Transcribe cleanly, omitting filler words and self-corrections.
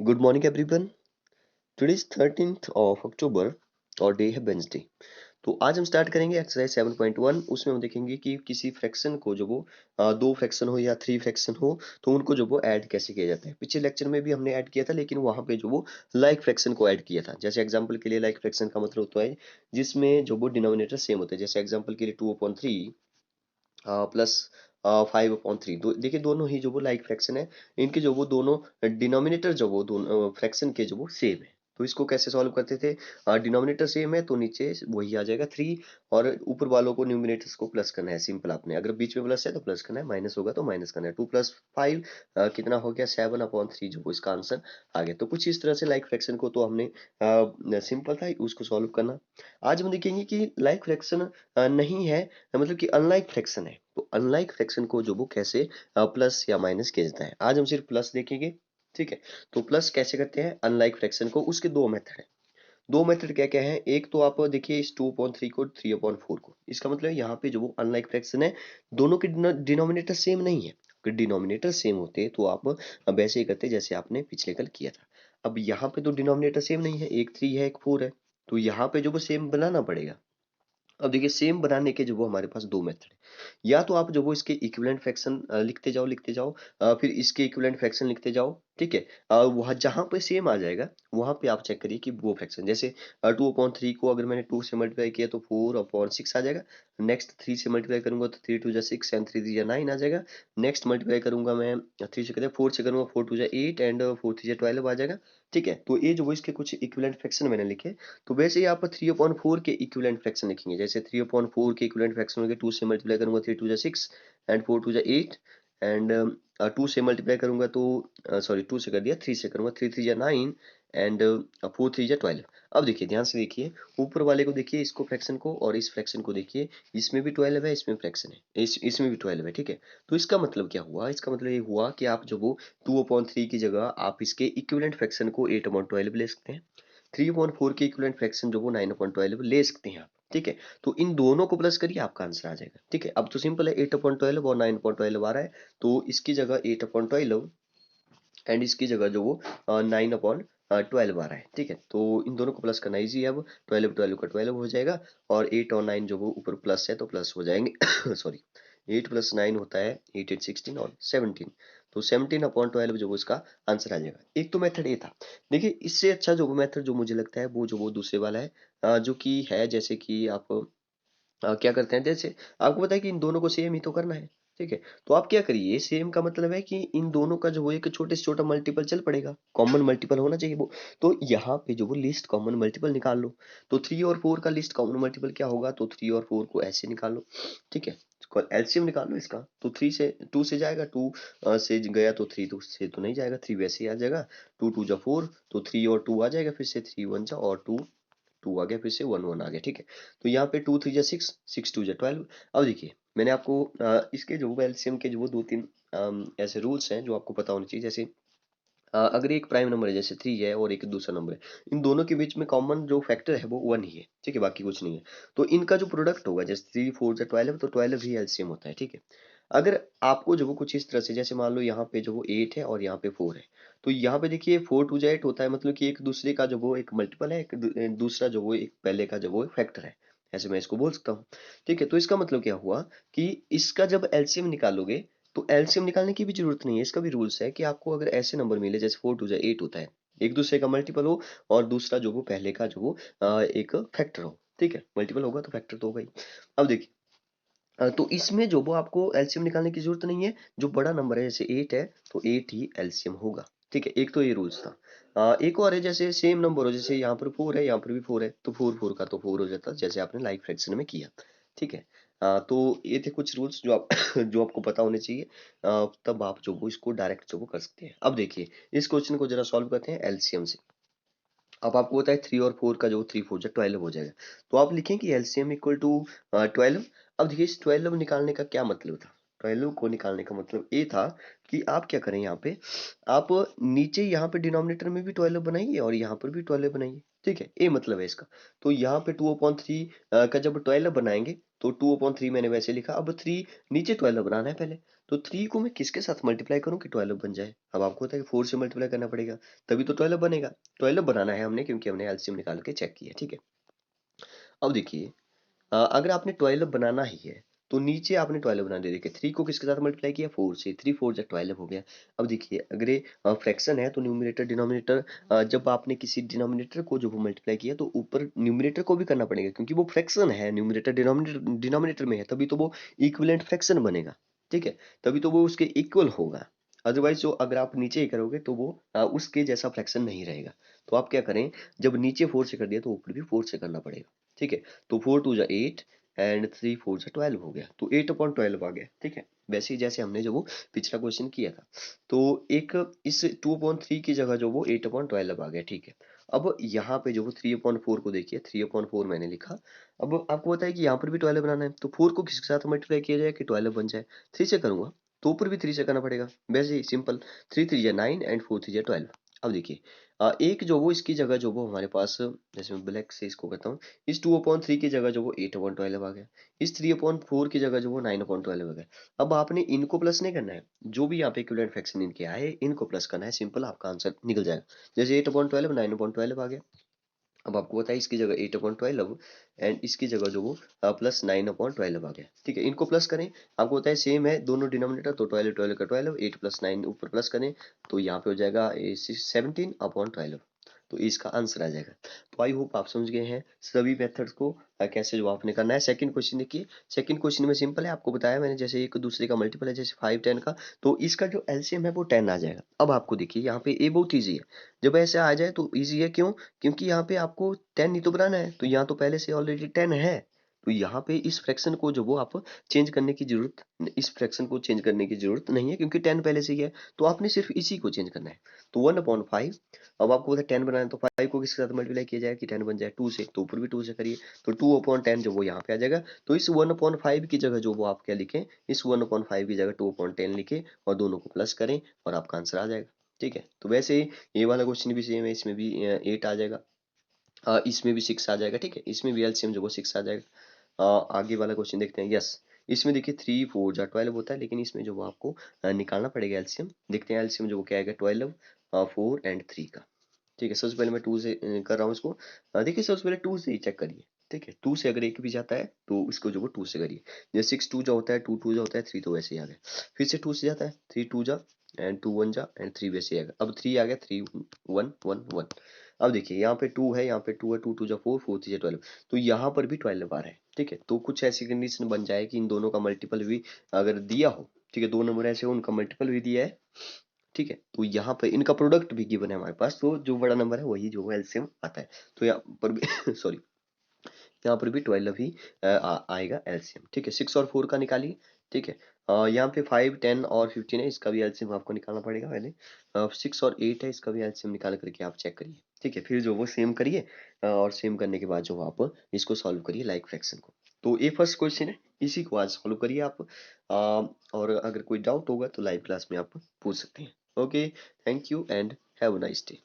Good morning everyone. Today is 13th of October और day है Wednesday. तो आज हम स्टार्ट करेंगे एक्सरसाइज 7.1। उसमें हम देखेंगे कि किसी फ्रैक्शन को जो वो दो फ्रैक्शन हो या थ्री फ्रैक्शन हो तो उनको जो वो ऐड कैसे किया जाता है। पिछले लेक्चर में भी हमने ऐड किया था, लेकिन वहां पे जो वो लाइक फ्रैक्शन को ऐड किया था। जैसे एग्जांपल के लिए लाइक फ्रैक्शन का मतलब होता है जिसमें जो वो डिनोमिनेटर सेम होते हैं। जैसे एग्जांपल के लिए 2/3 प्लस 5/3। देखिए दोनों ही जो वो लाइक फ्रैक्शन है, इनके जो वो दोनों डिनोमिनेटर जो वो दोनों फ्रैक्शन के जो वो सेम है। तो इसको कैसे सॉल्व करते थे? डिनोमिनेटर सेम है तो नीचे वही आ जाएगा 3 और ऊपर वालों को न्यूमिनेटर्स को प्लस करना है। सिंपल आपने, अगर बीच में प्लस है तो प्लस करना है, माइनस होगा तो माइनस करना है। 2 + 5 कितना हो गया? 7/3 जो वो इसका आंसर आ गया। तो कुछ इस तरह से लाइक फ्रैक्शन को तो हमने सिंपल था उसको सॉल्व करना। आज हम देखेंगे कि लाइक फ्रैक्शन नहीं है, मतलब कि अनलाइक फ्रैक्शन है। तो अनलाइक फ्रैक्शन को जो वो कैसे प्लस या माइनस किया जाता है, आज हम सिर्फ प्लस देखेंगे। ठीक है, तो प्लस कैसे करते हैं अनलाइक फ्रैक्शन को, उसके दो मेथड है। दो मेथड क्या क्या है? एक तो आप देखिए इस 2/3 को 3/4 को, इसका मतलब यहाँ पे जो वो अनलाइक फ्रैक्शन है, दोनों के डिनोमिनेटर सेम नहीं है। अगर डिनोमिनेटर सेम होते तो आप अब ऐसे ही करते जैसे आपने पिछले कल किया था। अब यहाँ पे तो डिनोमिनेटर सेम नहीं है, एक 3 है एक 4 है, तो यहाँ पे जो वो सेम बनाना पड़ेगा। अब देखिए सेम बनाने के जो वो हमारे पास दो मेथड है। या तो आप जो वो इसके इक्विवेलेंट फ्रैक्शन लिखते जाओ, फिर इसके इक्विवेलेंट फ्रैक्शन लिखते जाओ। ठीक है, वहाँ जहाँ पे सेम आ जाएगा वहां पे आप चेक करिए कि वो फ्रैक्शन, जैसे 2/3 को अगर मैंने 2 से मल्टीप्लाई किया तो 4/6 आ जाएगा। नेक्स्ट 3 से मल्टीप्लाई करूंगा तो 3 × 2 = 6 एंड 3 × 3 = 9 आ जाएगा। नेक्स्ट मल्टीप्लाई करूंगा मैं 3 से, कहते 4 से करूंगा, 4 × 2 = 8 एंड 4 × 3 = 12 आ जाएगा। ठीक है, तो ये जो वो इसके कुछ इक्विवेलेंट फ्रैक्शन मैंने लिखे। तो वैसे ही आप 3/4 के इक्विवेलेंट फ्रैक्शन लिखेंगे। जैसे 3/4 के इक्विवेलेंट फ्रैक्शन हो गए, 2 से मल्टीप्लाई करूंगा 3 × 2 = 6 एंड 4 × 2 = 8 एंड 2 से मल्टीप्लाई करूंगा तो सॉरी 2 से कर दिया, 3 से करूंगा 3 × 3 = 9 एंड 4 × 3 = 12। अब देखिए ध्यान से देखिए, ऊपर वाले को देखिए, इसको फ्रैक्शन को, और इस फ्रैक्शन को देखिए। इसमें भी 12 है, इसमें फ्रैक्शन है, इसमें भी 12 है। ठीक है, तो इसका मतलब क्या हुआ? इसका मतलब ये हुआ कि आप जो वो 2/3 की जगह आप इसके इक्विवेलेंट फ्रैक्शन को 8/12 ले सकते हैं। 3/4 के इक्विवेलेंट फ्रैक्शन जो वो 9/12 ले सकते हैं आप। ठीक है, तो इन दोनों को प्लस करिए आपका आंसर आ जाएगा। ठीक है, अब तो सिंपल है, 8/12 और 9/12 आ रहा है, तो इसकी जगह 8/12 एंड इसकी जगह जो वो 9/12 आ रहा है। ठीक है, तो इन दोनों को प्लस करना इजी है। अब 12 12 का 12 हो जाएगा, और 8 और 9 जो वो ऊपर प्लस है तो प्लस हो जाएंगे। सॉरी, 8 + 9 होता है 8 8 16 और 17, तो 17/12 जो वो इसका आंसर आ जाएगा। एक तो मेथड ये था। देखिए इससे अच्छा जो वो मेथड जो मुझे लगता है वो जो वो दूसरे वाला है, जो कि है जैसे कि आप क्या करते हैं, जैसे आपको पता है कि इन दोनों को सेम ही तो करना है। ठीक है, तो आप क्या करिए, सेम का मतलब है कि इन दोनों का जो वो एक छोटे से छोटा मल्टीपल चल पड़ेगा, कॉमन मल्टीपल होना चाहिए वो। तो यहाँ पे जो वो लिस्ट कॉमन मल्टीपल निकाल लो। तो 3 और 4 का लिस्ट कॉमन मल्टीपल क्या होगा? तो 3 और 4 को ऐसे निकाल लो। ठीक है, एलसीएम निकाल लो इसका। तो 3 से 2 से जाएगा, 2 से गया तो 3 2 से तो नहीं जाएगा, 3 वैसे ही आ जाएगा। 2 2 जा 4, तो 3 और 2 आ जाएगा, फिर से 3 1 जा और 2 2 आ गया, फिर से 1 1 आ गया। ठीक है, तो यहाँ पे 2 3 जा 6, 6 2 जा 12। अब देखिए मैंने आपको इसके जो एलसीएम के जो वो 2 3 ऐसे रूल्स हैं जो आपको पता होने चाहिए। जैसे अगर एक प्राइम नंबर है जैसे 3 है और एक दूसरा नंबर है, इन दोनों के बीच में कॉमन जो फैक्टर है वो 1 ही है। ठीक है, बाकी कुछ नहीं है। तो इनका जो प्रोडक्ट होगा, जैसे 3 4 जा 12, तो 12 ही एलसीएम होता है। ठीक है, अगर आपको जो वो कुछ इस तरह से, जैसे मान लो यहाँ पे जो वो 8 है और यहाँ पे 4 है, तो यहाँ पे देखिए 4 2 जा 8 होता है, मतलब कि एक दूसरे का जो वो एक मल्टीपल है, एक दूसरा जो वो एक पहले का जो वो फैक्टर है। ऐसे मैं इसको बोल सकता हूँ। ठीक है, तो इसका मतलब क्या हुआ कि इसका जब एलसीएम निकालोगे तो एलसीएम निकालने की भी जरूरत नहीं है। इसका भी रूल्स है कि आपको अगर ऐसे नंबर मिले, जैसे 4 2 जा 8 होता है, एक दूसरे का मल्टीपल हो और दूसरा जो वो पहले का जो वो एक फैक्टर हो। ठीक है, मल्टीपल होगा तो फैक्टर तो होगा ही। अब देखिए तो इसमें जो वो आपको एलसीएम निकालने की जरूरत नहीं है। जो बड़ा नंबर है जैसे 8 है तो 8 ही एलसीएम होगा। ठीक है, एक तो ये रूल्स था। एक और है, जैसे सेम नंबर हो, जैसे यहाँ पर 4 है यहाँ पर भी 4 है, तो 4 4 का तो 4 हो जाता, जैसे आपने लाइक फ्रैक्शन में किया। ठीक है, तो ये थे कुछ रूल्स जो आप जो आपको पता होने चाहिए। तब आप जो वो इसको डायरेक्ट जो वो कर सकते हैं। अब देखिए इस क्वेश्चन को जरा सॉल्व करते हैं एलसीएम से। अब आपको पता है 3 और 4 का जो 3 4 जा 12 हो जाएगा, तो आप लिखें कि एलसीएम इक्वल टू 12। अब देखिए इस 12 निकालने का क्या मतलब था? 12 को निकालने का मतलब ये था कि आप क्या करें, यहाँ पे आप नीचे यहाँ पे डिनोमिनेटर में भी 12 बनाइए और यहाँ पर भी 12 बनाइए। ठीक है, ये मतलब है इसका। तो यहाँ पे 2/3 का जब 12 बनाएंगे तो 2/3 मैंने वैसे लिखा, अब 3 नीचे 12 बनाना है पहले। तो 3 को मैं किसके साथ मल्टीप्लाई करूँ कि 12 बन जाए? अब आपको पता है कि 4 से मल्टीप्लाई करना पड़ेगा, तभी तो 12 बनेगा। 12 बनाना है हमने क्योंकि हमने एलसीएम निकाल के चेक किया, ठीक है? अब देखिए अगर आपने 12 बनाना ही है तो नीचे आपने 12 बना दिया। देखिए 3 को किसके साथ मल्टीप्लाई किया 4 से, 3 4 जा 12 हो गया। अब देखिए अगर ये फ्रैक्शन है तो न्यूमरेटर डिनोमिनेटर जब आपने किसी डिनोमिनेटर को जो वो मल्टीप्लाई किया तो ऊपर न्यूमरेटर को भी करना पड़ेगा क्योंकि वो फ्रैक्शन है, न्यूमरेटर डिनोमिनेटर डिनोमिनेटर में है, तभी तो वो इक्विवेलेंट फ्रैक्शन बनेगा, ठीक है? तभी तो वो उसके इक्वल होगा। अदरवाइज जो अगर आप नीचे ही करोगे तो वो उसके जैसा फ्रैक्शन नहीं रहेगा। तो आप क्या करें, जब नीचे 4 से कर दिया तो ऊपर भी 4 से करना पड़ेगा, ठीक है? तो 4 2 जा 8 एंड 3 4 जा 12 हो गया, तो 8/12 आ गया, ठीक है? वैसे ही जैसे हमने जो वो पिछला क्वेश्चन किया था। तो एक इस 2/3 की जगह जो वो 8/12 आ गया, ठीक है? अब यहाँ पे जो वो 3/4 को देखिए, 3/4 मैंने लिखा। अब आपको पता है कि यहाँ पर भी 12 बनाना है, तो 4 को किसके साथ मल्टीप्लाई किया जाए कि 12 बन जाए? 3 से करूंगा तो ऊपर भी 3 से करना पड़ेगा, वैसे ही सिंपल। 3 3 जा 9 एंड 4 3 जा 12। अब देखिए एक जो वो इसकी जगह जो वो हमारे पास, जैसे मैं ब्लैक से इसको करता हूँ, इस 2/3 की जगह जो वो 8/12 आ गया, इस 3/4 की जगह जो वो 9/12 आ गया। अब आपने इनको प्लस नहीं करना है, जो भी यहाँ पे इक्विवेलेंट फ्रैक्शन इनके आए इनको प्लस करना है, सिंपल आपका आंसर निकल जाएगा। जैसे 8/12 9/12 आ गया। अब आपको पता है इसकी जगह 8/12 एंड इसकी जगह जो वो प्लस 9/12 आ गया, ठीक है? इनको प्लस करें, आपको पता है सेम है दोनों डिनोमिनेटर, तो 12 12 का 12, 8 प्लस 9 ऊपर प्लस करें तो यहाँ पे हो जाएगा 17/12। तो इसका आंसर आ जाएगा। तो आई होप आप समझ गए हैं सभी मेथड्स को कैसे जो आपने करना है। सेकंड क्वेश्चन देखिए, सेकंड क्वेश्चन में सिंपल है, आपको बताया मैंने जैसे एक दूसरे का मल्टीपल है, जैसे 5 10 का, तो इसका जो एलसीएम है वो 10 आ जाएगा। अब आपको देखिए यहाँ पे ए बहुत ईजी है, जब ऐसे आ जाए तो ईजी है, क्यों? क्योंकि यहाँ पे आपको 10 ही तो बनाना है, तो यहाँ तो पहले से ऑलरेडी 10 है। तो यहाँ पे इस फ्रैक्शन को जो वो आप चेंज करने की जरूरत, इस फ्रैक्शन को चेंज करने की जरूरत नहीं है क्योंकि 10 पहले से ही है। तो आपने सिर्फ इसी को चेंज करना है। तो 1/5, अब आपको पता है 10 बनाना है तो 5 को किसके साथ मल्टीप्लाई किया जाए कि 10 बन जाए 2 से, तो ऊपर भी 2 से करिए, तो 2/10 जो वो यहाँ पे आ जाएगा। तो इस 1/5 की जगह जो वो आप क्या लिखें, इस 1/5 की जगह 2/10 लिखें और दोनों को प्लस करें और आपका आंसर आ जाएगा, ठीक है? तो वैसे ही ये वाला क्वेश्चन भी सेम है, इसमें भी 8 आ जाएगा, इसमें भी 6 आ जाएगा, ठीक है? इसमें भी एलसीएम जो वो 6 आ जाएगा। आगे वाला क्वेश्चन देखते हैं। यस, इसमें देखिए 3 4 जा 12 होता है, लेकिन इसमें जो वो आपको निकालना पड़ेगा एलसीएम। देखते हैं एलसीएम जो वो क्या आएगा, 12 4 एंड 3 का, ठीक है? सबसे पहले मैं 2 से कर रहा हूँ इसको। देखिए सबसे पहले 2 से ही चेक करिए, ठीक है? 2 से अगर एक भी जाता है तो इसको जो वो 2 से करिए। जैसे 6 2 जा होता है, 2 2 जा होता है, 3 तो वैसे ही आ गया। फिर से 2 से जाता है, 3 2 जा एंड 2 1 जा एंड 3 वैसे ही आएगा। अब 3 आ गया, 3 1 1 1। अब देखिए यहाँ पे 2 है, यहाँ पे 2 है, 2 2 जा 4 4 3 जा 12। तो यहाँ पर भी 12 आ रहा है, ठीक है? तो कुछ ऐसी कंडीशन बन जाए कि इन दोनों का मल्टीपल भी अगर दिया हो, ठीक है? दो नंबर ऐसे हो उनका मल्टीपल भी दिया है, ठीक है? तो यहाँ पर इनका प्रोडक्ट भी गिवन है हमारे पास, तो जो बड़ा नंबर है वही जो है एलसीएम आता है। तो यहाँ पर भी सॉरी, यहाँ पर भी 12 ही आएगा एलसीएम, ठीक है? 6 और 4 का निकालिए, ठीक है? यहाँ पे 5 10 और 15 है, इसका भी एलसीएम आपको निकालना पड़ेगा पहले। 6 और 8 है, इसका भी एलसीएम निकाल करके आप चेक करिए, ठीक है? फिर जो वो सेम करिए और सेम करने के बाद जो आप इसको सॉल्व करिए लाइक फ्रैक्शन को। तो ये फर्स्ट क्वेश्चन है, इसी को आज सॉल्व करिए आप। और अगर कोई डाउट होगा तो लाइव क्लास में आप पूछ सकते हैं। Okay, thank you and have a nice day.